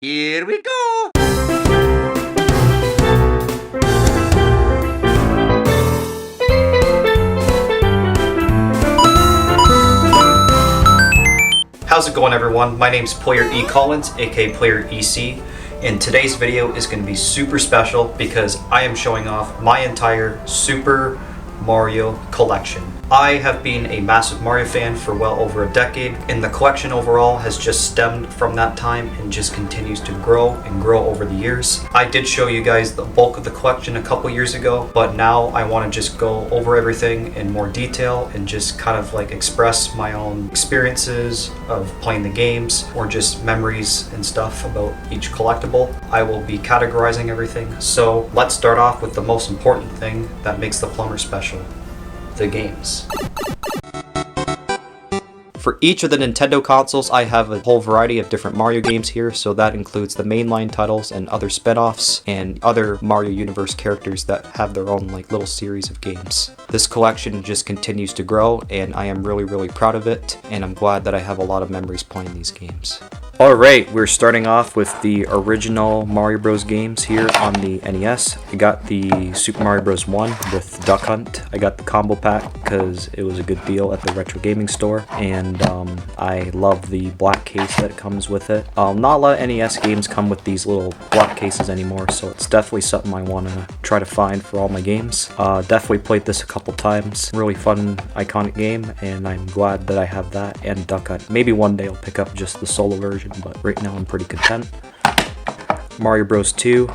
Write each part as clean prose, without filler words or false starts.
Here we go! How's it going, everyone? My name's Player E Collins, aka Player EC, and today's video is going to be super special because I am showing off my entire Super Mario collection. I have been a massive Mario fan for well over a decade, and the collection overall has just stemmed from that time and just continues to grow and grow over the years. I did show you guys the bulk of the collection a couple years ago, but now I want to just go over everything in more detail and just kind of like express my own experiences of playing the games or just memories and stuff about each collectible. I will be categorizing everything, so let's start off with the most important thing that makes the plumber special: the games. For each of the Nintendo consoles, I have a whole variety of different Mario games here, so that includes the mainline titles and other spin-offs and other Mario Universe characters that have their own like little series of games. This collection just continues to grow, and I am really proud of it, and I'm glad that I have a lot of memories playing these games. Alright, we're starting off with the original Mario Bros. Games here on the NES. I got the Super Mario Bros. 1 with Duck Hunt. I got the combo pack because it was a good deal at the retro gaming store, and I love the black case that comes with it. Not a lot of NES games come with these little black cases anymore, so it's definitely something I want to try to find for all my games. Definitely played this a couple times. Really fun, iconic game, and I'm glad that I have that and Duck Hunt. Maybe one day I'll pick up just the solo version, but right now I'm pretty content. Mario Bros. 2,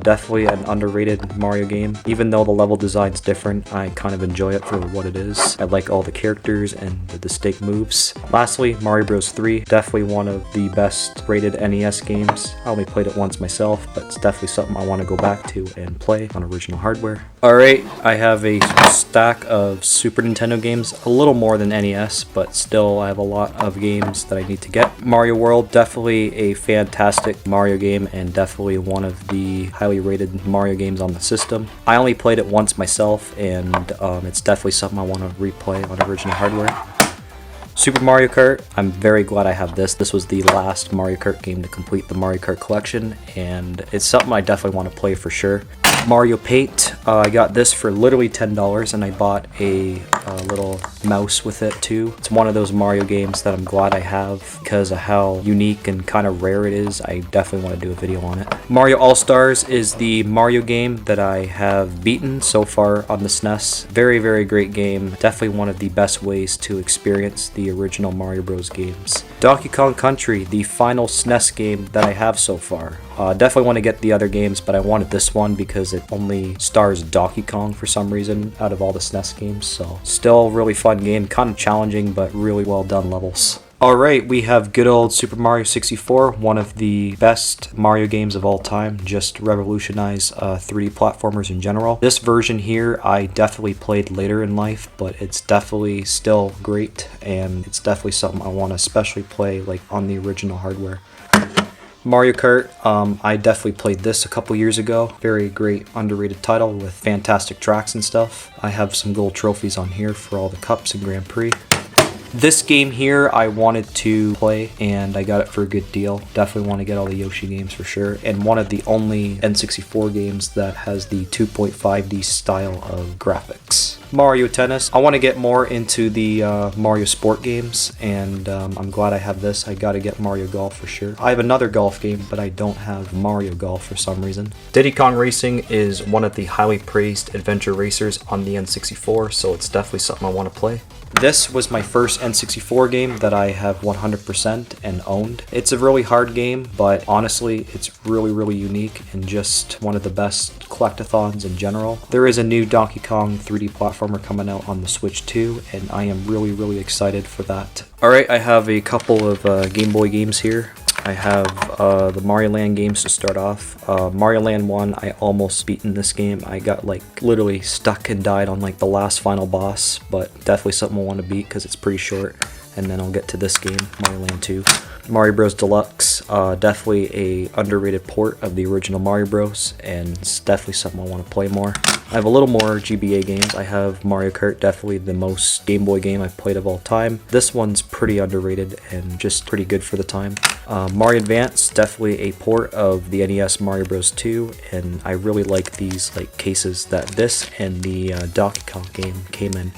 definitely an underrated Mario game. Even though the level design's different, I kind of enjoy it for what it is. I like all the characters and the distinct moves. Lastly, Mario Bros. 3, definitely one of the best rated NES games. I only played it once myself, but it's definitely something I want to go back to and play on original hardware. Alright, I have a stack of Super Nintendo games, a little more than NES, but still I have a lot of games that I need to get. Mario World, definitely a fantastic Mario game and definitely one of the highly rated Mario games on the system. I only played it once myself, and it's definitely something I want to replay on original hardware. Super Mario Kart, I'm very glad I have this. This was the last Mario Kart game to complete the Mario Kart collection, and it's something I definitely want to play for sure. Mario Paint, I got this for literally $10, and I bought a little mouse with it too. It's one of those Mario games that I'm glad I have because of how unique and kind of rare it is. I definitely want to do a video on it. Mario All-Stars is the Mario game that I have beaten so far on the SNES. Very great game. Definitely one of the best ways to experience the original Mario Bros. Games. Donkey Kong Country, the final SNES game that I have so far. Definitely want to get the other games, but I wanted this one because it only stars Donkey Kong for some reason out of all the SNES games. So still a really fun game, kind of challenging, but really well done levels. Alright, we have good old Super Mario 64, one of the best Mario games of all time, just revolutionized 3D platformers in general. This version here I definitely played later in life, but it's definitely still great, and it's definitely something I want to especially play like on the original hardware. Mario Kart, I definitely played this a couple years ago. Very great underrated title with fantastic tracks and stuff. I have some gold trophies on here for all the cups and Grand Prix. This game here I wanted to play, and I got it for a good deal. Definitely want to get all the Yoshi games for sure, and one of the only N64 games that has the 2.5D style of graphics. Mario Tennis, I want to get more into the Mario Sport games, and I'm glad I have this. I gotta get Mario Golf for sure. I have another golf game, but I don't have Mario Golf for some reason. Diddy Kong Racing is one of the highly praised adventure racers on the N64, so it's definitely something I want to play. This was my first N64 game that I have 100% and owned. It's a really hard game, but honestly, it's really unique and just one of the best collectathons in general. There is a new Donkey Kong 3D platformer coming out on the Switch too, and I am really excited for that. Alright, I have a couple of Game Boy games here. I have the Mario Land games to start off. Mario Land 1, I almost beaten this game. I got like literally stuck and died on like the last final boss, but definitely something I want to beat because it's pretty short. And then I'll get to this game, Mario Land 2. Mario Bros. Deluxe, definitely a underrated port of the original Mario Bros. And it's definitely something I want to play more. I have a little more GBA games. I have Mario Kart, definitely the most Game Boy game I've played of all time. This one's pretty underrated and just pretty good for the time. Mario Advance, definitely a port of the NES Mario Bros. 2, and I really like these cases that this and the Donkey Kong game came in.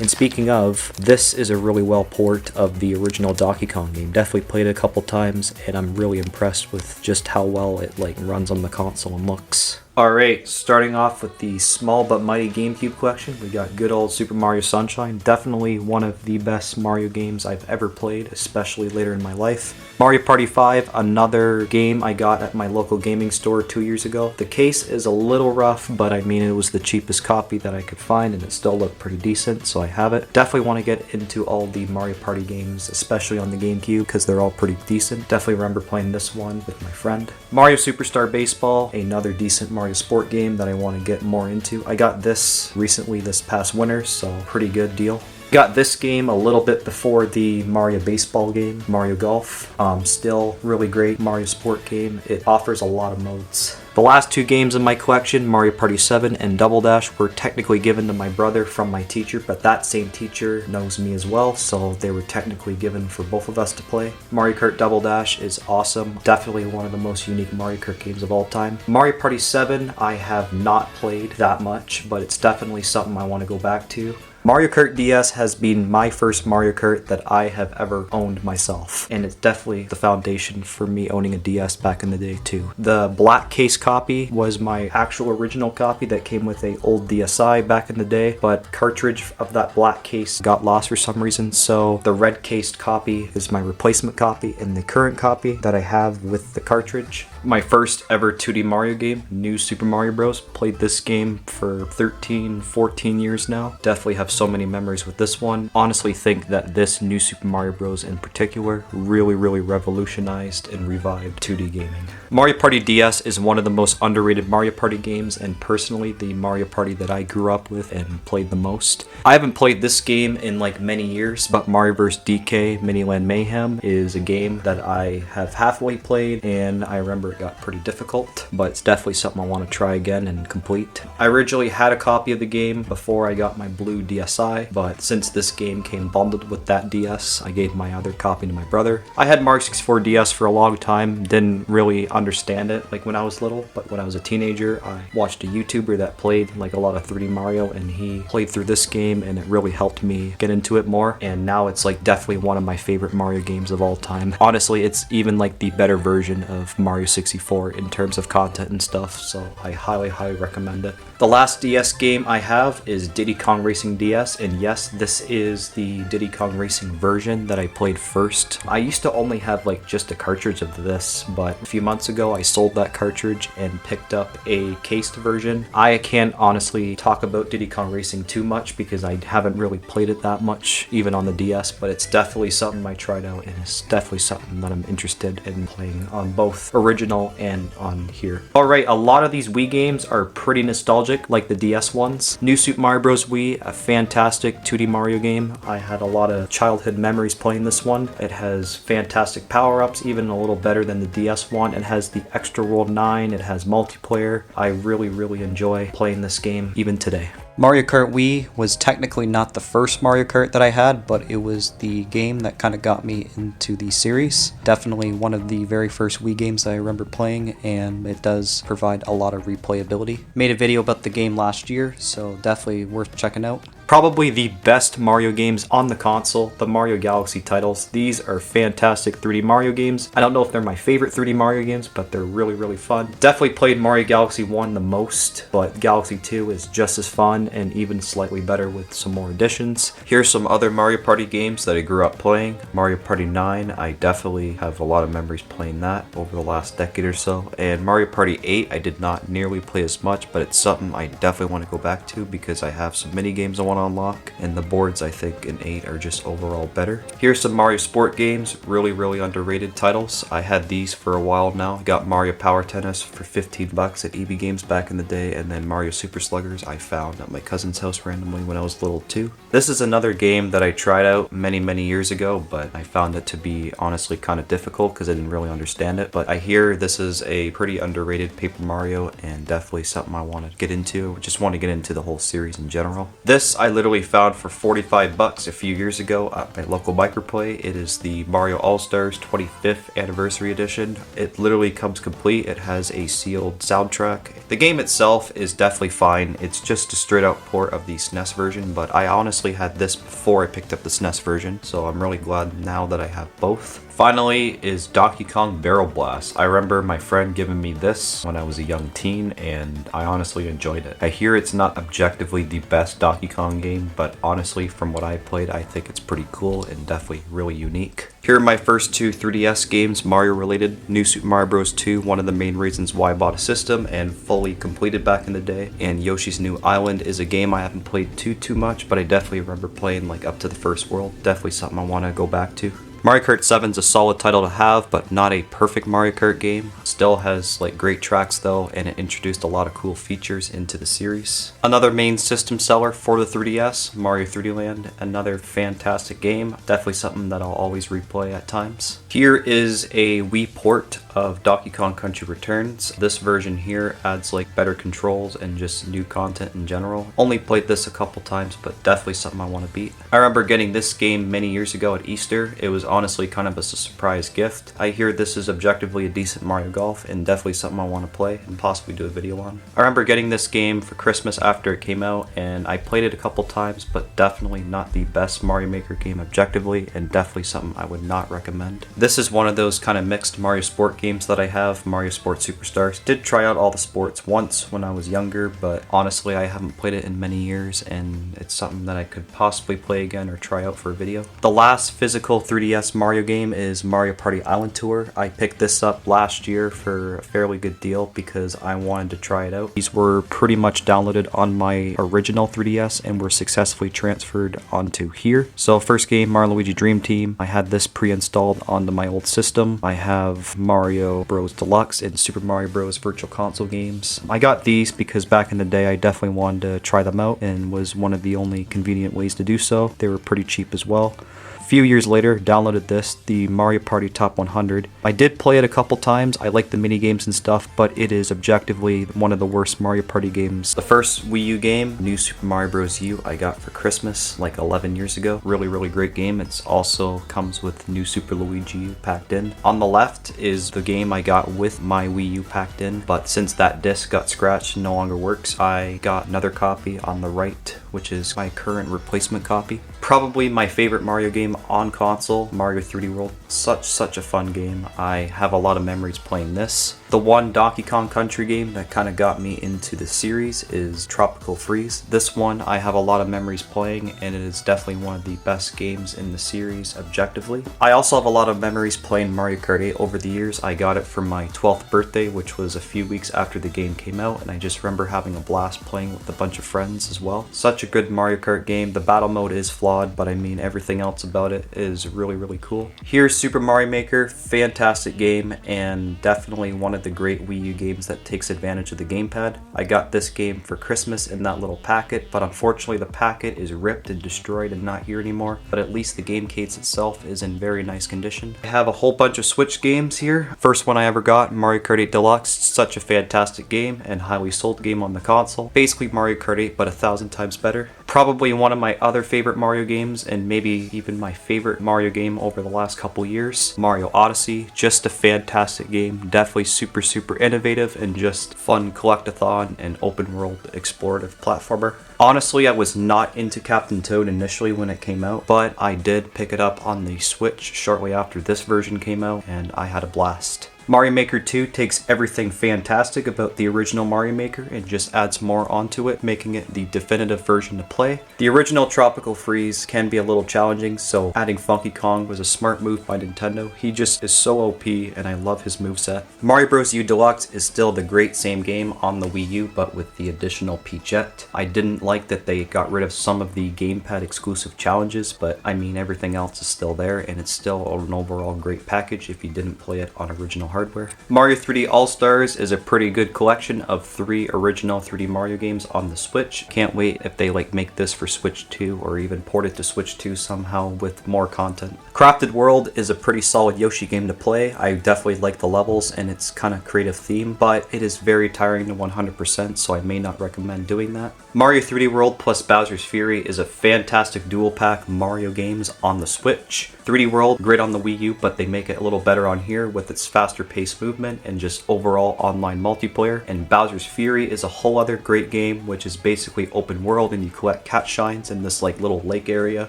And speaking of, this is a really well port of the original Donkey Kong game. Definitely played it a couple times, and I'm really impressed with just how well it runs on the console and looks. Alright, starting off with the small but mighty GameCube collection, we got good old Super Mario Sunshine. Definitely one of the best Mario games I've ever played, especially later in my life. Mario Party 5, another game I got at my local gaming store 2 years ago. The case is a little rough, but I mean it was the cheapest copy that I could find and it still looked pretty decent, so I have it. Definitely want to get into all the Mario Party games, especially on the GameCube, because they're all pretty decent. Definitely remember playing this one with my friend. Mario Superstar Baseball, another decent Mario Sport game that I want to get more into. I got this recently this past winter, so pretty good deal. Got this game a little bit before the Mario Baseball game, Mario Golf. Still really great Mario Sport game. It offers a lot of modes. The last two games in my collection, Mario Party 7 and Double Dash, were technically given to my brother from my teacher, but that same teacher knows me as well, so they were technically given for both of us to play. Mario Kart Double Dash is awesome. Definitely one of the most unique Mario Kart games of all time. Mario Party 7 I have not played that much, but it's definitely something I want to go back to. Mario Kart DS has been my first Mario Kart that I have ever owned myself, and it's definitely the foundation for me owning a DS back in the day too. The black case copy was my actual original copy that came with a old DSi back in the day, but cartridge of that black case got lost for some reason, so the red cased copy is my replacement copy, and the current copy that I have with the cartridge. My first ever 2D Mario game, New Super Mario Bros. Played this game for 13, 14 years now. Definitely have so many memories with this one. Honestly think that this New Super Mario Bros. In particular really revolutionized and revived 2D gaming. Mario Party DS is one of the most underrated Mario Party games, and personally the Mario Party that I grew up with and played the most. I haven't played this game in many years, but Mario vs. DK Miniland Mayhem is a game that I have halfway played, and I remember it got pretty difficult, but it's definitely something I want to try again and complete. I originally had a copy of the game before I got my blue DSi, but since this game came bundled with that DS, I gave my other copy to my brother. I had Mario 64 DS for a long time, didn't really understand it when I was little, but when I was a teenager I watched a YouTuber that played a lot of 3D Mario, and he played through this game and it really helped me get into it more, and now it's definitely one of my favorite Mario games of all time. Honestly, it's even the better version of Mario 64 in terms of content and stuff, so I highly recommend it. The last DS game I have is Diddy Kong Racing DS, and yes, this is the Diddy Kong Racing version that I played first. I used to only have just a cartridge of this, but a few months ago I sold that cartridge and picked up a cased version. I can't honestly talk about Diddy Kong Racing too much because I haven't really played it that much, even on the DS, but it's definitely something I tried out, and it's definitely something that I'm interested in playing on both original and on here. Alright, a lot of these Wii games are pretty nostalgic, like the DS ones. New Super Mario Bros. Wii, a fantastic 2D Mario game. I had a lot of childhood memories playing this one. It has fantastic power-ups, even a little better than the DS one. It has the Extra World 9, it has multiplayer. I really enjoy playing this game even today. Mario Kart Wii was technically not the first Mario Kart that I had, but it was the game that kind of got me into the series. Definitely one of the very first Wii games that I remember playing, and it does provide a lot of replayability. Made a video about the game last year, so definitely worth checking out. Probably the best Mario games on the console, the Mario Galaxy titles. These are fantastic 3D Mario games. I don't know if they're my favorite 3D Mario games, but they're really fun. Definitely played Mario Galaxy 1 the most, but Galaxy 2 is just as fun and even slightly better with some more additions. Here's some other Mario Party games that I grew up playing. Mario Party 9, I definitely have a lot of memories playing that over the last decade or so. And Mario Party 8, I did not nearly play as much, but it's something I definitely want to go back to because I have some mini games I want on lock, and the boards I think in 8 are just overall better. Here's some Mario Sport games, really underrated titles. I had these for a while now. I got Mario Power Tennis for 15 bucks at EB Games back in the day, and then Mario Super Sluggers I found at my cousin's house randomly when I was little too. This is another game that I tried out many years ago, but I found it to be honestly kind of difficult because I didn't really understand it. But I hear this is a pretty underrated Paper Mario and definitely something I want to get into. I just want to get into the whole series in general. This I literally found for 45 bucks a few years ago at my local microplay. It is the Mario All-Stars 25th Anniversary Edition. It literally comes complete. It has a sealed soundtrack. The game itself is definitely fine. It's just a straight out port of the SNES version, but I honestly had this before I picked up the SNES version, so I'm really glad now that I have both. Finally is Donkey Kong Barrel Blast. I remember my friend giving me this when I was a young teen, and I honestly enjoyed it. I hear it's not objectively the best Donkey Kong game, but honestly from what I played, I think it's pretty cool and definitely really unique. Here are my first two 3DS games, Mario related. New Super Mario Bros. 2, one of the main reasons why I bought a system and fully completed back in the day. And Yoshi's New Island is a game I haven't played too much, but I definitely remember playing like up to the first world. Definitely something I want to go back to. Mario Kart 7 is a solid title to have, but not a perfect Mario Kart game. Still has like great tracks though, and it introduced a lot of cool features into the series. Another main system seller for the 3DS, Mario 3D Land, another fantastic game. Definitely something that I'll always replay at times. Here is a Wii port of Donkey Kong Country Returns. This version here adds like better controls and just new content in general. Only played this a couple times, but definitely something I want to beat. I remember getting this game many years ago at Easter. It was honestly kind of a surprise gift. I hear this is objectively a decent Mario Golf and definitely something I want to play and possibly do a video on. I remember getting this game for Christmas after it came out, and I played it a couple times, but definitely not the best Mario Maker game objectively, and definitely something I would not recommend. This is one of those kind of mixed Mario Sport games that I have, Mario Sport Superstars. Did try out all the sports once when I was younger, but honestly I haven't played it in many years, and it's something that I could possibly play again or try out for a video. The last physical 3DS Mario game is Mario Party Island Tour. I picked this up last year for a fairly good deal because I wanted to try it out. These were pretty much downloaded on my original 3DS and were successfully transferred onto here. So first game, Mario Luigi Dream Team. I had this pre-installed onto my old system. I have Mario Bros. Deluxe and Super Mario Bros. Virtual Console games. I got these because back in the day I definitely wanted to try them out and was one of the only convenient ways to do so. They were pretty cheap as well. A few years later, downloaded this, the Mario Party Top 100. I did play it a couple times. I like the mini games and stuff, but it is objectively one of the worst Mario Party games. The first Wii U game, New Super Mario Bros. U, I got for Christmas like 11 years ago. Really great game. It also comes with New Super Luigi U packed in. On the left is the game I got with my Wii U packed in, but since that disc got scratched and no longer works, I got another copy on the right, which is my current replacement copy. Probably my favorite Mario game on console, Mario 3D World. Such a fun game. I have a lot of memories playing this. The one Donkey Kong Country game that kind of got me into the series is Tropical Freeze. This one I have a lot of memories playing, and it is definitely one of the best games in the series objectively. I also have a lot of memories playing Mario Kart 8 over the years. I got it for my 12th birthday, which was a few weeks after the game came out, and I just remember having a blast playing with a bunch of friends as well. Such a good Mario Kart game. The battle mode is flawed, but I mean everything else about it is really cool. Here's Super Mario Maker. Fantastic game, and definitely one of the great Wii U games that takes advantage of the gamepad. I got this game for Christmas in that little packet, but unfortunately the packet is ripped and destroyed and not here anymore, but at least the game case itself is in very nice condition. I have a whole bunch of Switch games here. First one I ever got, Mario Kart 8 Deluxe. Such a fantastic game and highly sold game on the console. Basically Mario Kart 8, but 1,000 times better. Probably one of my other favorite Mario games, and maybe even my favorite Mario game over the last couple years, Mario Odyssey. Just a fantastic game. Definitely super innovative and just fun collectathon and open world explorative platformer. Honestly, I was not into Captain Toad initially when it came out, but I did pick it up on the Switch shortly after this version came out, and I had a blast. Mario Maker 2 takes everything fantastic about the original Mario Maker and just adds more onto it, making it the definitive version to play. The original Tropical Freeze can be a little challenging, so adding Funky Kong was a smart move by Nintendo. He just is so OP and I love his moveset. Mario Bros. U Deluxe is still the great same game on the Wii U, but with the additional Peachette. I didn't like that they got rid of some of the gamepad exclusive challenges, but I mean everything else is still there and it's still an overall great package if you didn't play it on original hardware. Mario 3D All-Stars is a pretty good collection of 3 original 3D Mario games on the Switch. Can't wait if they make this for Switch 2 or even port it to Switch 2 somehow with more content. Crafted World is a pretty solid Yoshi game to play. I definitely like the levels and its kind of creative theme, but it is very tiring to 100%, so I may not recommend doing that. Mario 3D World plus Bowser's Fury is a fantastic dual pack Mario games on the Switch. 3D World, great on the Wii U, but they make it a little better on here with its faster paced movement and just overall online multiplayer. And Bowser's Fury is a whole other great game, which is basically open world and you collect cat shines in this little lake area.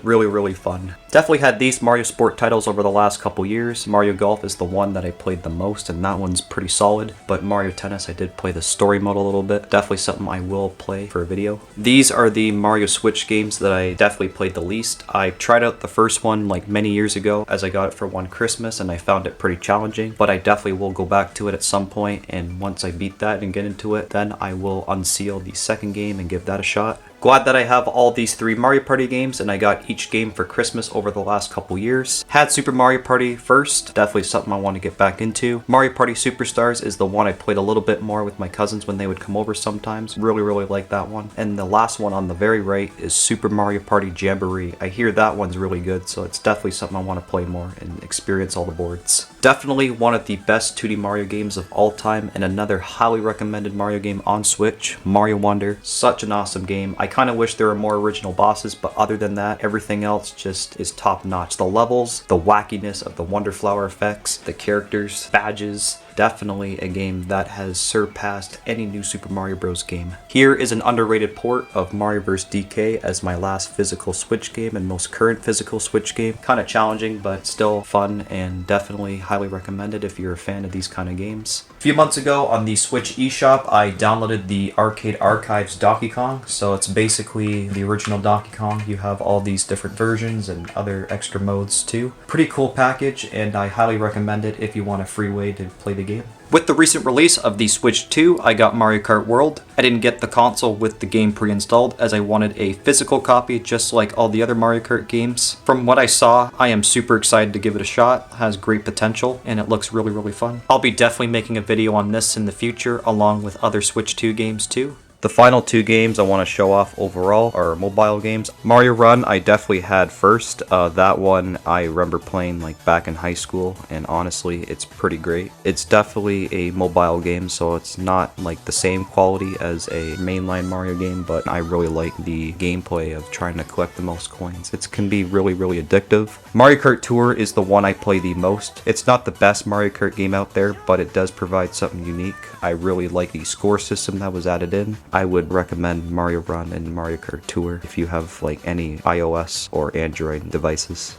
Really fun. Definitely had these Mario Sport titles over the last couple years. Mario Golf is the one that I played the most and that one's pretty solid. But Mario Tennis, I did play the story mode a little bit. Definitely something I will play for a video. These are the Mario Switch games that I definitely played the least. I tried out the first one many years ago as I got it for one Christmas and I found it pretty challenging, but I definitely will go back to it at some point, and once I beat that and get into it, then I will unseal the second game and give that a shot. Glad that I have all these 3 Mario Party games and I got each game for Christmas over the last couple years. Had Super Mario Party first, definitely something I want to get back into. Mario Party Superstars is the one I played a little bit more with my cousins when they would come over sometimes. Really like that one. And the last one on the very right is Super Mario Party Jamboree. I hear that one's really good, so it's definitely something I want to play more and experience all the boards. Definitely one of the best 2D Mario games of all time, and another highly recommended Mario game on Switch, Mario Wonder. Such an awesome game. I kind of wish there were more original bosses, but other than that, everything else just is top notch. The levels, the wackiness of the Wonder Flower effects, the characters, badges. Definitely a game that has surpassed any new Super Mario Bros. Game. Here is an underrated port of Mario vs. DK as my last physical Switch game and most current physical Switch game. Kind of challenging, but still fun and definitely highly recommended if you're a fan of these kind of games. A few months ago on the Switch eShop, I downloaded the Arcade Archives Donkey Kong. So it's basically the original Donkey Kong. You have all these different versions and other extra modes too. Pretty cool package, and I highly recommend it if you want a free way to play the game. With the recent release of the Switch 2, I got Mario Kart World. I didn't get the console with the game pre-installed as I wanted a physical copy just like all the other Mario Kart games. From what I saw, I am super excited to give it a shot. It has great potential and it looks really fun. I'll be definitely making a video on this in the future along with other Switch 2 games too. The final 2 games I want to show off overall are mobile games. Mario Run I definitely had first. That one I remember playing back in high school, and honestly it's pretty great. It's definitely a mobile game, so it's not the same quality as a mainline Mario game, but I really like the gameplay of trying to collect the most coins. It can be really addictive. Mario Kart Tour is the one I play the most. It's not the best Mario Kart game out there, but it does provide something unique. I really like the score system that was added in. I would recommend Mario Run and Mario Kart Tour if you have any iOS or Android devices.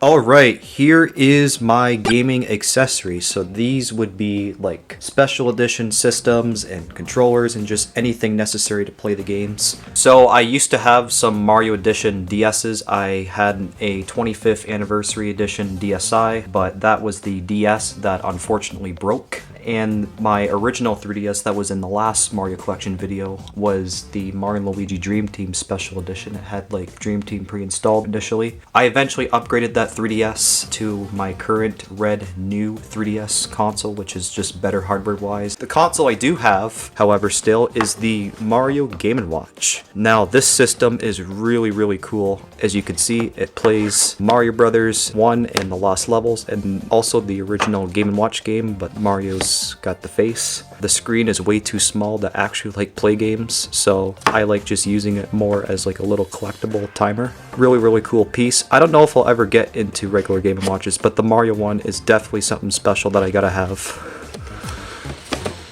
Alright, here is my gaming accessories. So these would be special edition systems and controllers and just anything necessary to play the games. So I used to have some Mario Edition DS's. I had a 25th anniversary edition DSi, but that was the DS that unfortunately broke. And my original 3DS that was in the last Mario Collection video was the Mario & Luigi Dream Team Special Edition. It had Dream Team pre-installed initially. I eventually upgraded that 3DS to my current red new 3DS console, which is just better hardware wise. The console I do have, however, still is the Mario Game & Watch. Now this system is really cool. As you can see, it plays Mario Brothers 1 and the Lost Levels, and also the original Game & Watch game, but Mario's got the face. The screen is way too small to actually play games, so I like just using it more as a little collectible timer. Really cool piece. I don't know if I'll ever get into regular Game & Watches, but the Mario one is definitely something special that I gotta have.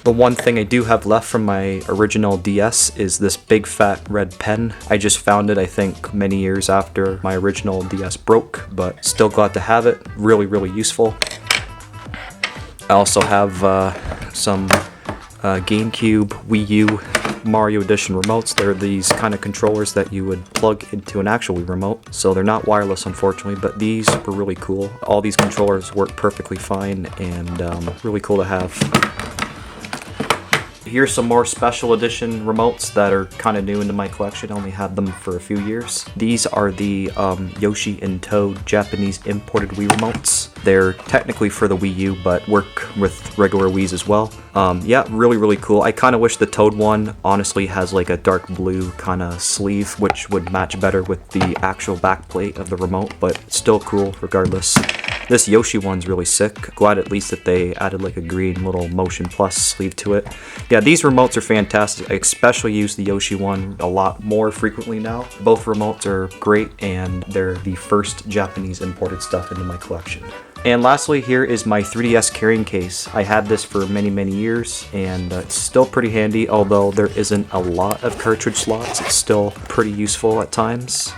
The one thing I do have left from my original DS is this big fat red pen. I just found it, I think, many years after my original DS broke, but still glad to have it. Really useful. I also have some GameCube, Wii U, Mario Edition remotes. They're these kind of controllers that you would plug into an actual Wii remote. So they're not wireless, unfortunately, but these were really cool. All these controllers work perfectly fine and really cool to have. Here's some more special edition remotes that are kind of new into my collection. I only had them for a few years. These are the Yoshi and Toad Japanese imported Wii remotes. They're technically for the Wii U, but work with regular Wiis as well. Yeah, really cool. I kind of wish the Toad one honestly has like a dark blue kind of sleeve, which would match better with the actual backplate of the remote, but still cool regardless. This Yoshi one's really sick. Glad at least that they added like a green little Motion Plus sleeve to it. Yeah, these remotes are fantastic. I especially use the Yoshi one a lot more frequently now. Both remotes are great and they're the first Japanese imported stuff into my collection. And lastly, here is my 3DS carrying case. I had this for many years and it's still pretty handy, although there isn't a lot of cartridge slots. It's still pretty useful at times.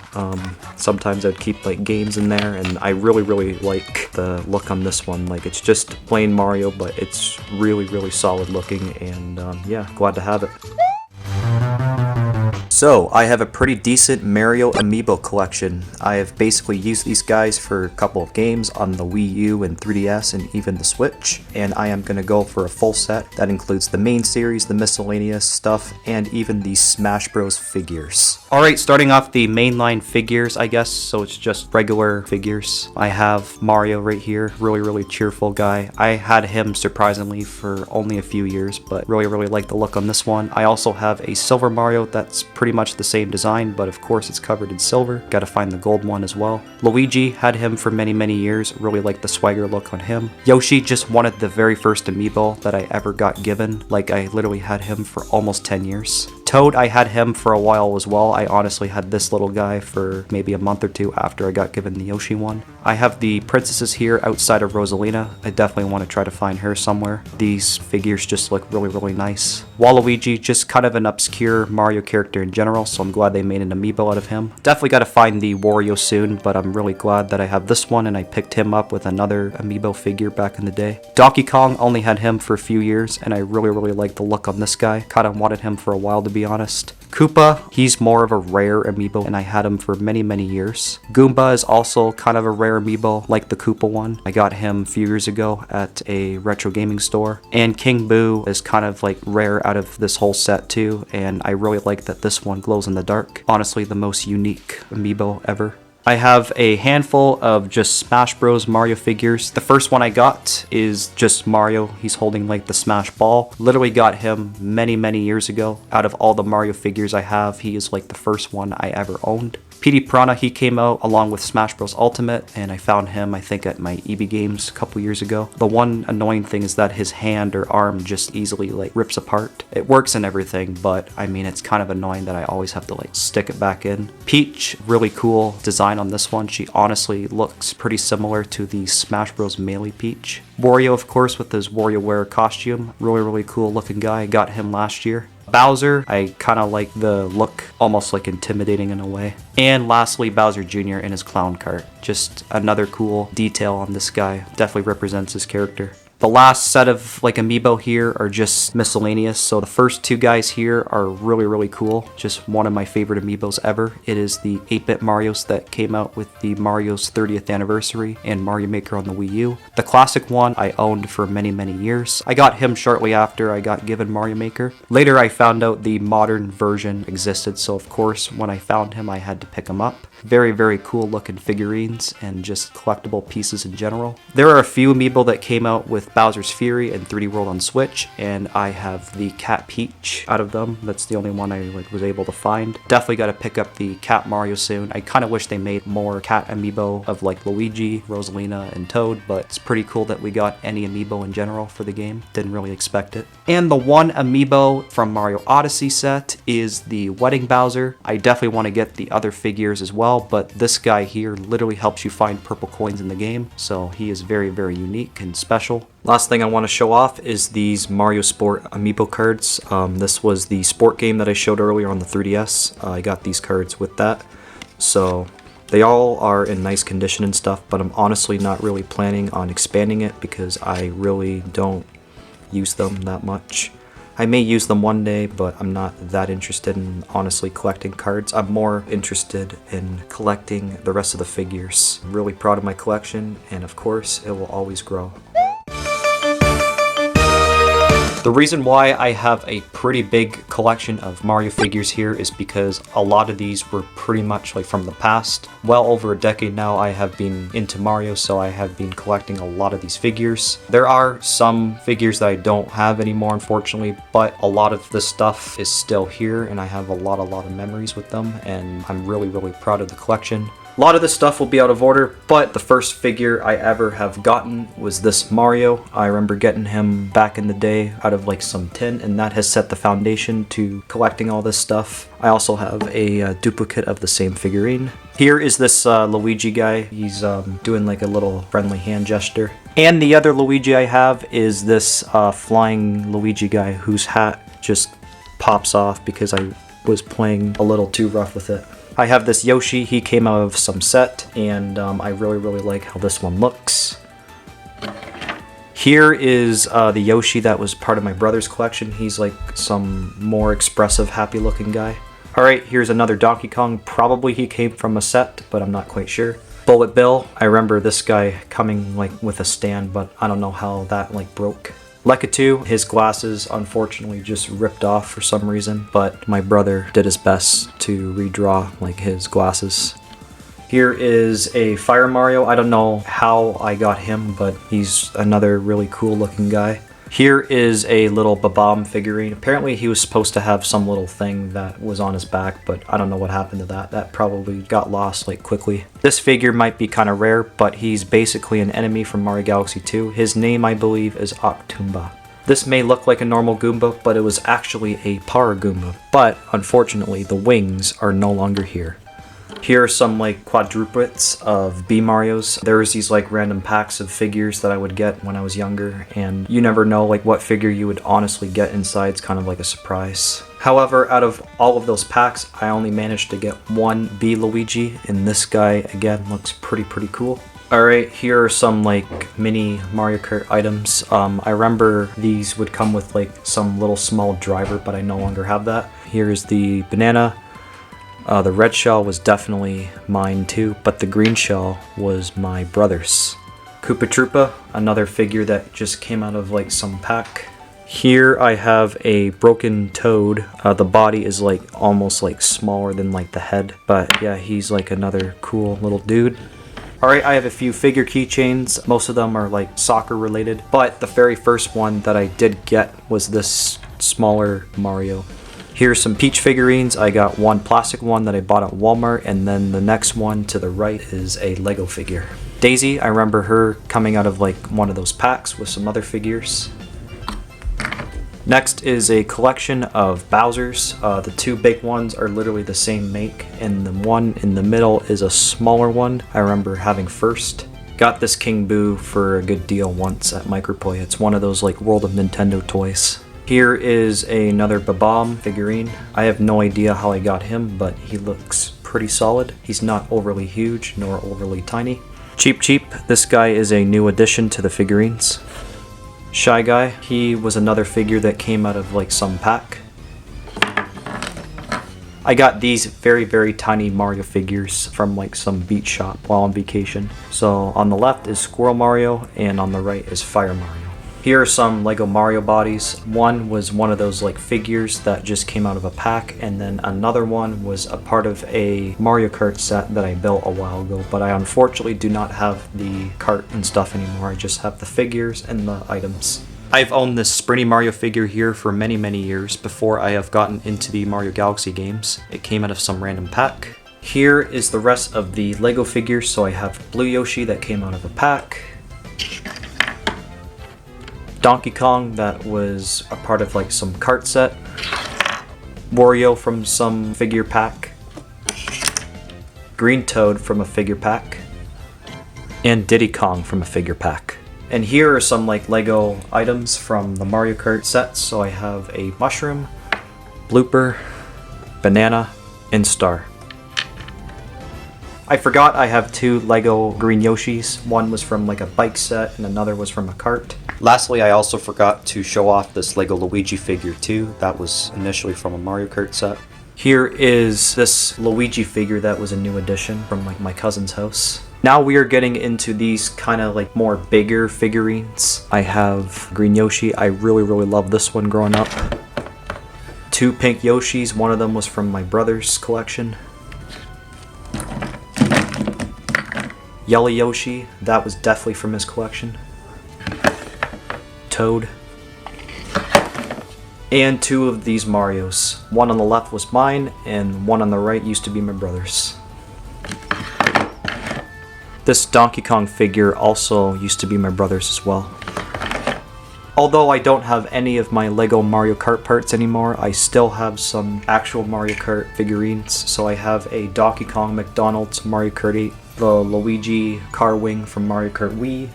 Sometimes I'd keep like games in there, and I really like the look on this one. Like, it's just plain Mario, but it's really solid looking, and yeah, glad to have it. So, I have a pretty decent Mario Amiibo collection. I have basically used these guys for a couple of games on the Wii U and 3DS and even the Switch, and I am going to go for a full set that includes the main series, the Miscellaneous stuff, and even the Smash Bros. Figures. Alright, starting off the mainline figures, I guess, so it's just regular figures. I have Mario right here, really cheerful guy. I had him surprisingly for only a few years, but really like the look on this one. I also have a silver Mario that's pretty much the same design, but of course it's covered in silver. Gotta find the gold one as well. Luigi, had him for many years, really liked the swagger look on him. Yoshi, just wanted the very first Amiibo that I ever got given. Like, I literally had him for almost 10 years. Toad, I had him for a while as well. I honestly had this little guy for maybe a month or two after I got given the Yoshi one. I have the princesses here outside of Rosalina. I definitely want to try to find her somewhere. These figures just look really nice. Waluigi, just kind of an obscure Mario character in general, so I'm glad they made an Amiibo out of him. Definitely got to find the Wario soon, but I'm really glad that I have this one and I picked him up with another Amiibo figure back in the day. Donkey Kong, only had him for a few years, and I really like the look on this guy. Kind of wanted him for a while, to be honest. Koopa, he's more of a rare Amiibo, and I had him for many years. Goomba is also kind of a rare Amiibo, like the Koopa one. I got him a few years ago at a retro gaming store. And King Boo is kind of like rare out of this whole set too, and I really like that this one glows in the dark. Honestly, the most unique Amiibo ever. I have a handful of just Smash Bros. Mario figures. The first one I got is just Mario. He's holding like the Smash ball. Literally got him many years ago. Out of all the Mario figures I have, he is like the first one I ever owned. Petey Piranha, he came out along with Smash Bros. Ultimate, and I found him, I think, at my EB Games a couple years ago. The one annoying thing is that his hand or arm just easily like rips apart. It works and everything, but I mean, it's kind of annoying that I always have to like stick it back in. Peach, really cool design on this one. She honestly looks pretty similar to the Smash Bros. Melee Peach. Wario, of course, with his WarioWare costume. Really cool looking guy. I got him last year. Bowser, I kind of like the look, almost like intimidating in a way. And lastly, Bowser Jr. in his clown cart. Just another cool detail on this guy. Definitely represents his character. The last set of like Amiibo here are just Miscellaneous, so the first two guys here are really cool. Just one of my favorite Amiibos ever. It is the 8-bit Marios that came out with the Mario's 30th anniversary and Mario Maker on the Wii U. The classic one I owned for many years. I got him shortly after I got given Mario Maker. Later I found out the modern version existed, so of course when I found him I had to pick him up. Very cool looking figurines and just collectible pieces in general. There are a few Amiibo that came out with Bowser's Fury and 3D World on Switch, and I have the Cat Peach out of them. That's the only one I was able to find. Definitely got to pick up the Cat Mario soon. I kind of wish they made more Cat Amiibo of like Luigi, Rosalina, and Toad, but it's pretty cool that we got any Amiibo in general for the game. Didn't really expect it. And the one Amiibo from Mario Odyssey set is the Wedding Bowser. I definitely want to get the other figures as well, but this guy here literally helps you find purple coins in the game, so he is very unique and special. Last thing I want to show off is these Mario Sport Amiibo cards. This was the sport game that I showed earlier on the 3DS. I got these cards with that. So They all are in nice condition and stuff, but I'm honestly not really planning on expanding it because I really don't use them that much. I may use them one day, but I'm not that interested in honestly collecting cards. I'm more interested in collecting the rest of the figures. I'm really proud of my collection, and of course, it will always grow. The reason why I have a pretty big collection of Mario figures here is because a lot of these were pretty much like from the past. Well over a decade now I have been into Mario, so I have been collecting a lot of these figures. There are some figures that I don't have anymore, unfortunately, but a lot of the stuff is still here and I have a lot of memories with them, and I'm really proud of the collection. A lot of this stuff will be out of order, but the first figure I ever have gotten was this Mario. I remember getting him back in the day out of like some tin, and that has set the foundation to collecting all this stuff. I also have a duplicate of the same figurine. Here is this Luigi guy. He's doing like a little friendly hand gesture. And the other Luigi I have is this flying Luigi guy whose hat just pops off because I was playing a little too rough with it. I have this Yoshi. He came out of some set, and I really like how this one looks. Here is the Yoshi that was part of my brother's collection. He's like some more expressive, happy looking guy. Alright, here's another Donkey Kong. Probably he came from a set, but I'm not quite sure. Bullet Bill. I remember this guy coming like with a stand, but I don't know how that like broke. Lekatu, his glasses unfortunately just ripped off for some reason, but my brother did his best to redraw like his glasses. Here is a Fire Mario. I don't know how I got him, but he's another really cool looking guy. Here is a little Babam figurine. Apparently he was supposed to have some little thing that was on his back, but I don't know what happened to that. That probably got lost like quickly. This figure might be kind of rare, but he's basically an enemy from Mario Galaxy 2. His name, I believe, is Octumba. This may look like a normal Goomba, but it was actually a Para Goomba. But unfortunately, the wings are no longer here. Here are some like quadruplets of B Marios. There's these like random packs of figures that I would get when I was younger, and you never know like what figure you would honestly get inside. It's kind of like a surprise. However, out of all of those packs, I only managed to get one B Luigi, and this guy again looks pretty cool. Alright, here are some like mini Mario Kart items. I remember these would come with like some little small driver, but I no longer have that. Here's the banana. The red shell was definitely mine too, but the green shell was my brother's. Koopa Troopa, another figure that just came out of like some pack. Here I have a broken Toad. The body is like almost like smaller than like the head, but yeah, he's like another cool little dude. Alright, I have a few figure keychains. Most of them are like soccer related, but the very first one that I did get was this smaller Mario. Here's some Peach figurines. I got one plastic one that I bought at Walmart, and then the next one to the right is a Lego figure. Daisy, I remember her coming out of like one of those packs with some other figures. Next is a collection of Bowsers. The two big ones are literally the same make, and the one in the middle is a smaller one I remember having first. Got this King Boo for a good deal once at Microplay. It's one of those like World of Nintendo toys. Here is another Babam figurine. I have no idea how I got him, but he looks pretty solid. He's not overly huge nor overly tiny. Cheep Cheep, this guy is a new addition to the figurines. Shy Guy, he was another figure that came out of like some pack. I got these very tiny Mario figures from like some beach shop while on vacation. So on the left is Squirrel Mario, and on the right is Fire Mario. Here are some Lego Mario bodies. One was one of those like figures that just came out of a pack, and then another one was a part of a Mario Kart set that I built a while ago, but I unfortunately do not have the cart and stuff anymore. I just have the figures and the items. I've owned this Sprinty Mario figure here for many years before I have gotten into the Mario Galaxy games. It came out of some random pack. Here is the rest of the Lego figures. So I have Blue Yoshi that came out of a pack. Donkey Kong that was a part of like some cart set. Wario from some figure pack. Green Toad from a figure pack. And Diddy Kong from a figure pack. And here are some like Lego items from the Mario Kart sets. So I have a mushroom, blooper, banana, and star. I forgot I have 2 Lego green Yoshis. One was from like a bike set and another was from a cart. Lastly, I also forgot to show off this Lego Luigi figure too. That was initially from a Mario Kart set. Here is this Luigi figure that was a new addition from like my cousin's house. Now we are getting into these kind of like more bigger figurines. I have Green Yoshi. I really love this one growing up. 2 pink Yoshis. One of them was from my brother's collection. Yellow Yoshi. That was definitely from his collection. Toad. And 2 of these Marios. One on the left was mine, and one on the right used to be my brother's. This Donkey Kong figure also used to be my brother's as well. Although I don't have any of my Lego Mario Kart parts anymore, I still have some actual Mario Kart figurines. So I have a Donkey Kong McDonald's Mario Kart 8, the Luigi car wing from Mario Kart Wii,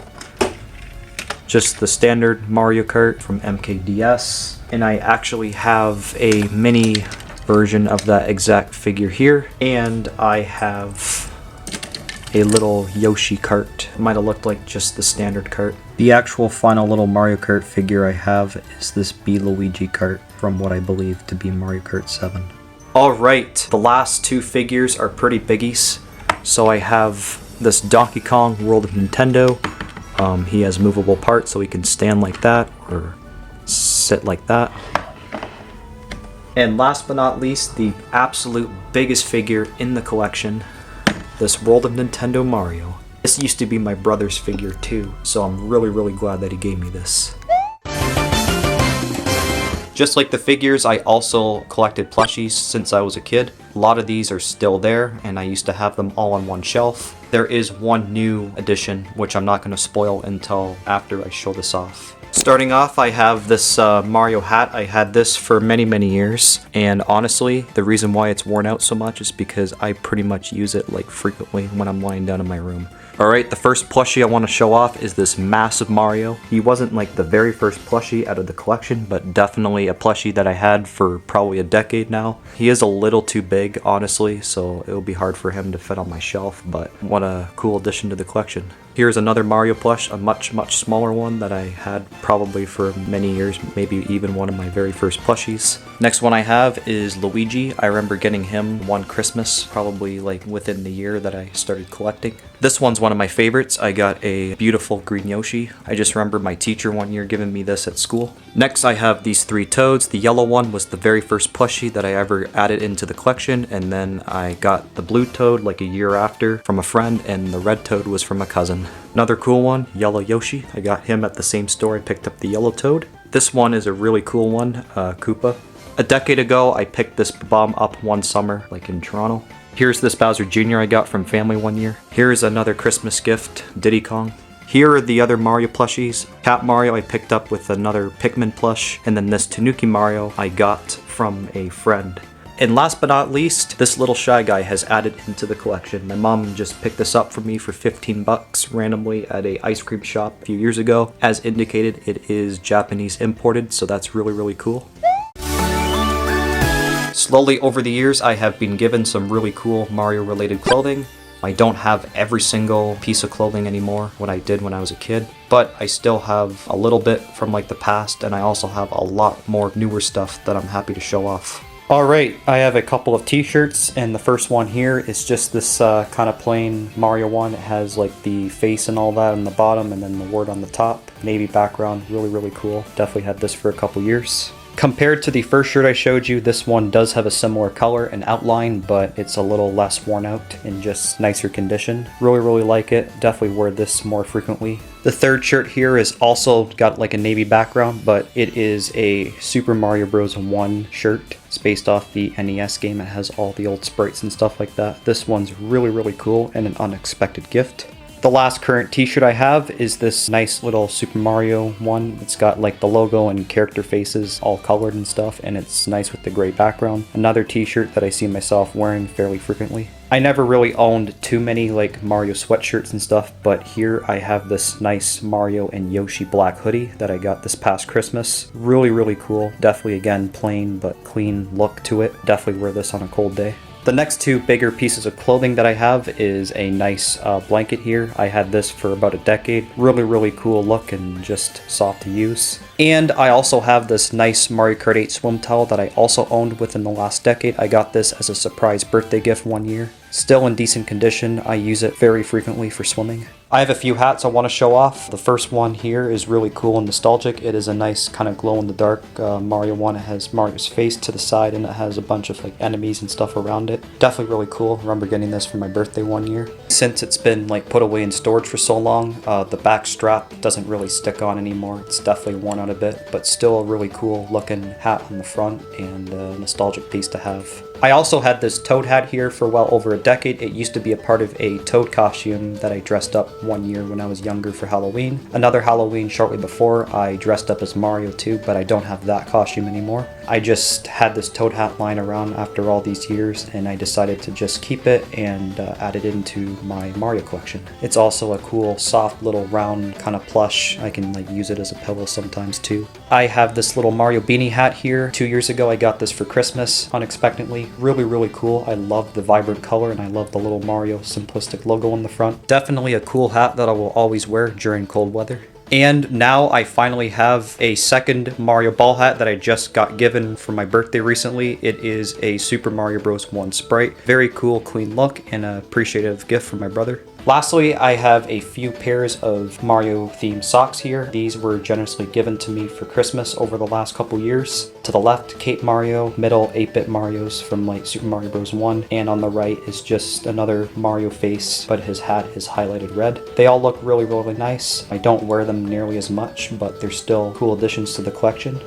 just the standard Mario Kart from MKDS, and I actually have a mini version of that exact figure here, and I have a little Yoshi cart. It might have looked like just the standard cart. The actual final little Mario Kart figure I have is this B Luigi cart from what I believe to be Mario Kart 7. Alright, the last 2 figures are pretty biggies. So I have this Donkey Kong World of Nintendo. He has movable parts so he can stand like that or sit like that. And last but not least, the absolute biggest figure in the collection, this World of Nintendo Mario. This used to be my brother's figure too, so I'm really glad that he gave me this. Just like the figures, I also collected plushies since I was a kid. A lot of these are still there, and I used to have them all on one shelf. There is one new addition, which I'm not going to spoil until after I show this off. Starting off, I have this Mario hat. I had this for many years, and honestly, the reason why it's worn out so much is because I pretty much use it like frequently when I'm lying down in my room. Alright, the first plushie I want to show off is this massive Mario. He wasn't like the very first plushie out of the collection, but definitely a plushie that I had for probably a decade now. He is a little too big, honestly, so it'll be hard for him to fit on my shelf, but what a cool addition to the collection. Here's another Mario plush, a much smaller one that I had probably for many years, maybe even one of my very first plushies. Next one I have is Luigi. I remember getting him one Christmas, probably like within the year that I started collecting. This one's one of my favorites. I got a beautiful green Yoshi. I just remember my teacher one year giving me this at school. Next I have these 3 Toads. The yellow one was the very first plushie that I ever added into the collection, and then I got the blue Toad like a year after from a friend, and the red Toad was from a cousin. Another cool one, Yellow Yoshi. I got him at the same store I picked up the yellow Toad. This one is a really cool one, Koopa. A decade ago, I picked this bomb up one summer, like in Toronto. Here's this Bowser Jr. I got from family one year. Here's another Christmas gift, Diddy Kong. Here are the other Mario plushies. Cat Mario I picked up with another Pikmin plush, and then this Tanuki Mario I got from a friend. And last but not least, this little Shy Guy has added into the collection. My mom just picked this up for me for 15 bucks randomly at a ice cream shop a few years ago. As indicated, it is Japanese imported, so that's really cool. Slowly over the years, I have been given some really cool Mario related clothing. I don't have every single piece of clothing anymore, what I did when I was a kid, but I still have a little bit from like the past, and I also have a lot more newer stuff that I'm happy to show off. Alright, I have a couple of t-shirts, and the first one here is just this kind of plain Mario one. It has like the face and all that on the bottom, and then the word on the top. Navy background, really cool. Definitely had this for a couple years. Compared to the first shirt I showed you, this one does have a similar color and outline, but it's a little less worn out and just nicer condition. Really like it. Definitely wear this more frequently. The third shirt here is also got like a navy background, but it is a Super Mario Bros. 1 shirt. It's based off the NES game. It has all the old sprites and stuff like that. This one's really cool and an unexpected gift. The last current t-shirt I have is this nice little Super Mario one. It's got like the logo and character faces all colored and stuff, and it's nice with the gray background. Another t-shirt that I see myself wearing fairly frequently. I never really owned too many like Mario sweatshirts and stuff, but here I have this nice Mario and Yoshi black hoodie that I got this past Christmas. Really cool. Definitely again plain but clean look to it. Definitely wear this on a cold day. The next two bigger pieces of clothing that I have is a nice blanket here. I had this for about a decade. Really cool look and just soft to use. And I also have this nice Mario Kart 8 swim towel that I also owned within the last decade. I got this as a surprise birthday gift one year. Still in decent condition. I use it very frequently for swimming. I have a few hats I want to show off. The first one here is really cool and nostalgic. It is a nice kind of glow-in-the-dark Mario one. It has Mario's face to the side and it has a bunch of like enemies and stuff around it. Definitely really cool. I remember getting this for my birthday one year. Since it's been like put away in storage for so long, the back strap doesn't really stick on anymore. It's definitely worn out a bit, but still a really cool looking hat on the front and a nostalgic piece to have. I also had this Toad hat here for well over a decade. It used to be a part of a Toad costume that I dressed up one year when I was younger for Halloween. Another Halloween shortly before, I dressed up as Mario too, but I don't have that costume anymore. I just had this Toad hat lying around after all these years and I decided to just keep it and add it into my Mario collection. It's also a cool, soft little round kind of plush. I can like use it as a pillow sometimes too. I have this little Mario beanie hat here. 2 years ago I got this for Christmas unexpectedly. Really cool. I love the vibrant color and I love the little Mario simplistic logo on the front. Definitely a cool hat that I will always wear during cold weather. And now I finally have a second Mario ball hat that I just got given for my birthday recently. It is a Super Mario Bros. 1 sprite. Very cool, clean look and an appreciative gift from my brother. Lastly, I have a few pairs of Mario themed socks here. These were generously given to me for Christmas over the last couple years. To the left, Cape Mario, middle 8-bit Marios from like Super Mario Bros. 1, and on the right is just another Mario face, but his hat is highlighted red. They all look really nice. I don't wear them nearly as much, but they're still cool additions to the collection.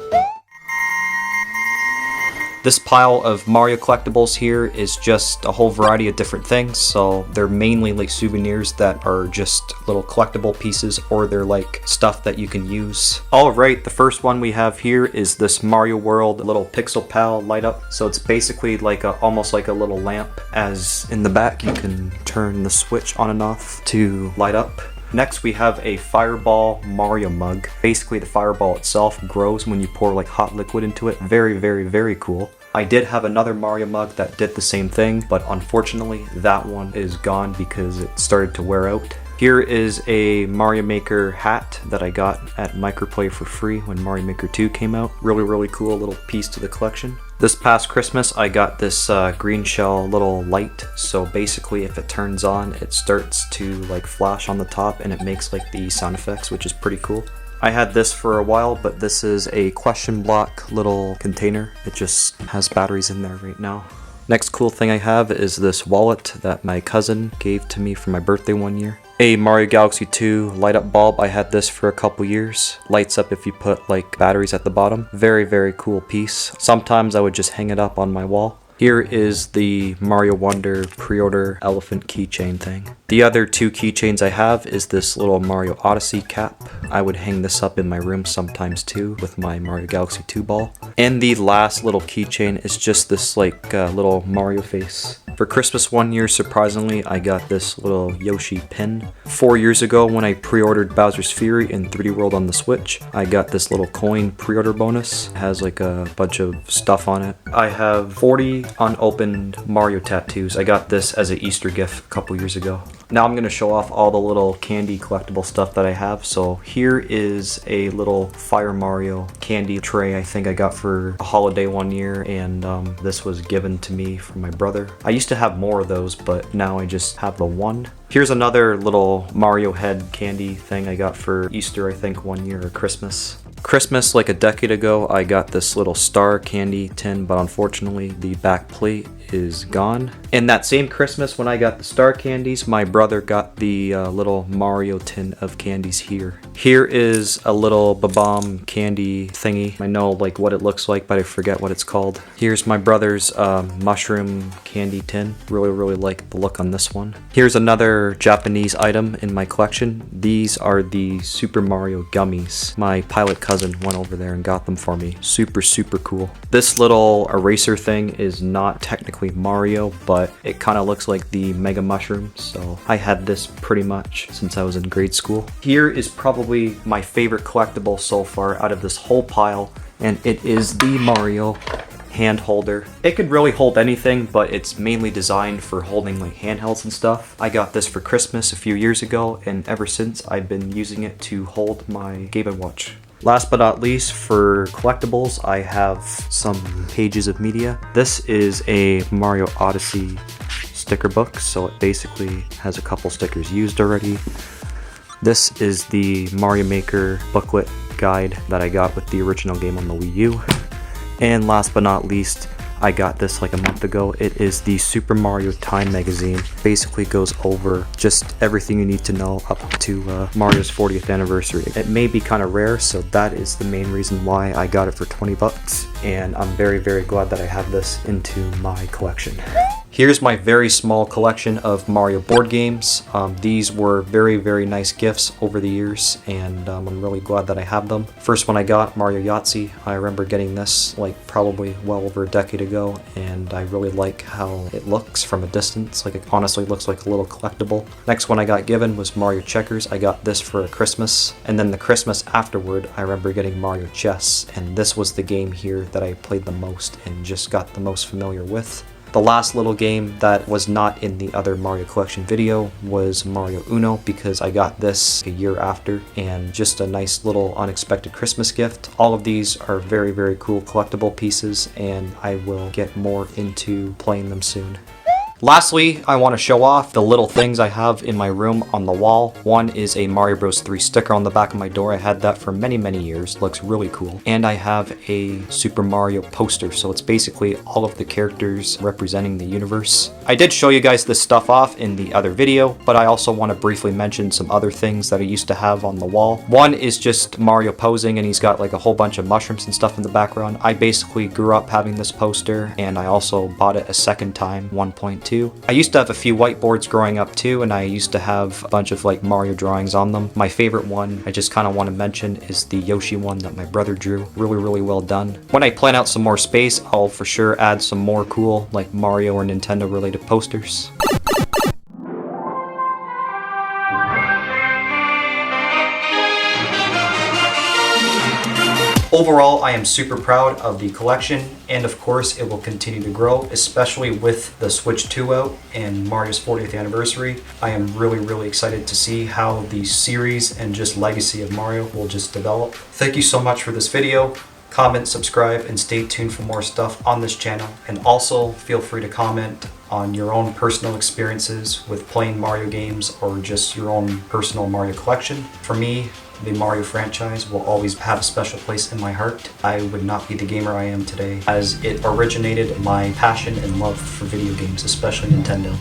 This pile of Mario collectibles here is just a whole variety of different things, so they're mainly like souvenirs that are just little collectible pieces or they're like stuff that you can use. Alright, the first one we have here is this Mario World little Pixel Pal light up. So it's basically like almost like a little lamp, as in the back you can turn the switch on and off to light up. Next we have a Fireball Mario mug. Basically the fireball itself grows when you pour like hot liquid into it. Very cool. I did have another Mario mug that did the same thing, but unfortunately that one is gone because it started to wear out. Here is a Mario Maker hat that I got at Microplay for free when Mario Maker 2 came out. Really cool little piece to the collection. This past Christmas I got this green shell little light, so basically if it turns on it starts to like flash on the top and it makes like the sound effects, which is pretty cool. I had this for a while, but this is a question block little container. It just has batteries in there right now. Next cool thing I have is this wallet that my cousin gave to me for my birthday one year. A Mario Galaxy 2 light up bulb. I had this for a couple years. Lights up if you put like batteries at the bottom. Very cool piece. Sometimes I would just hang it up on my wall. Here is the Mario Wonder pre-order elephant keychain thing. The other two keychains I have is this little Mario Odyssey cap. I would hang this up in my room sometimes too with my Mario Galaxy 2 ball. And the last little keychain is just this like little Mario face. For Christmas one year, surprisingly, I got this little Yoshi pin. 4 years ago when I pre-ordered Bowser's Fury in 3D World on the Switch, I got this little coin pre-order bonus. It has like a bunch of stuff on it. I have 40 unopened Mario tattoos. I got this as an Easter gift a couple years ago. Now I'm going to show off all the little candy collectible stuff that I have. So here is a little Fire Mario candy tray I think I got for a holiday one year, and this was given to me from my brother. I used to have more of those, but now I just have the one. Here's another little Mario head candy thing I got for Easter I think one year, or Christmas. Like a decade ago, I got this little star candy tin, but unfortunately the back plate is gone. And that same Christmas when I got the star candies, my brother got the little Mario tin of candies here. Here is a little Babam candy thingy. I know like what it looks like, but I forget what it's called. Here's my brother's mushroom candy tin. Really like the look on this one. Here's another Japanese item in my collection. These are the Super Mario gummies. My pilot cousin went over there and got them for me. Super cool. This little eraser thing is not technically Mario, but it kind of looks like the Mega Mushroom, so I had this pretty much since I was in grade school. Here is probably my favorite collectible so far out of this whole pile, and it is the Mario hand holder. It could really hold anything, but it's mainly designed for holding like handhelds and stuff. I got this for Christmas a few years ago, and ever since I've been using it to hold my Game & Watch. Last but not least, for collectibles, I have some pages of media. This is a Mario Odyssey sticker book, so it basically has a couple stickers used already. This is the Mario Maker booklet guide that I got with the original game on the Wii U. And last but not least, I got this like a month ago. It is the Super Mario Time magazine. Basically goes over just everything you need to know up to Mario's 40th anniversary. It may be kind of rare, so that is the main reason why I got it for 20 bucks. And I'm very, very glad that I have this into my collection. Here's my very small collection of Mario board games. These were very, very nice gifts over the years, and I'm really glad that I have them. First one I got, Mario Yahtzee. I remember getting this like probably well over a decade ago, and I really like how it looks from a distance. Like, it honestly looks like a little collectible. Next one I got given was Mario Checkers. I got this for Christmas, and then the Christmas afterward, I remember getting Mario Chess, and this was the game here that I played the most and just got the most familiar with. The last little game that was not in the other Mario collection video was Mario Uno, because I got this a year after, and just a nice little unexpected Christmas gift. All of these are very, very cool collectible pieces, and I will get more into playing them soon. Lastly, I want to show off the little things I have in my room on the wall. One is a Mario Bros. 3 sticker on the back of my door. I had that for many, many years. Looks really cool. And I have a Super Mario poster, so it's basically all of the characters representing the universe. I did show you guys this stuff off in the other video, but I also want to briefly mention some other things that I used to have on the wall. One is just Mario posing, and he's got like a whole bunch of mushrooms and stuff in the background. I basically grew up having this poster, and I also bought it a second time, 1.2. I used to have a few whiteboards growing up too, and I used to have a bunch of like Mario drawings on them. My favorite one I just kind of want to mention is the Yoshi one that my brother drew. Really, really well done. When I plan out some more space, I'll for sure add some more cool like Mario or Nintendo related posters. Overall, I am super proud of the collection, and of course it will continue to grow, especially with the Switch 2 out and Mario's 40th anniversary. I am really, really excited to see how the series and just legacy of Mario will just develop. Thank you so much for this video. Comment, subscribe, and stay tuned for more stuff on this channel. And also feel free to comment on your own personal experiences with playing Mario games or just your own personal Mario collection. For me, the Mario franchise will always have a special place in my heart. I would not be the gamer I am today, as it originated my passion and love for video games, especially Nintendo.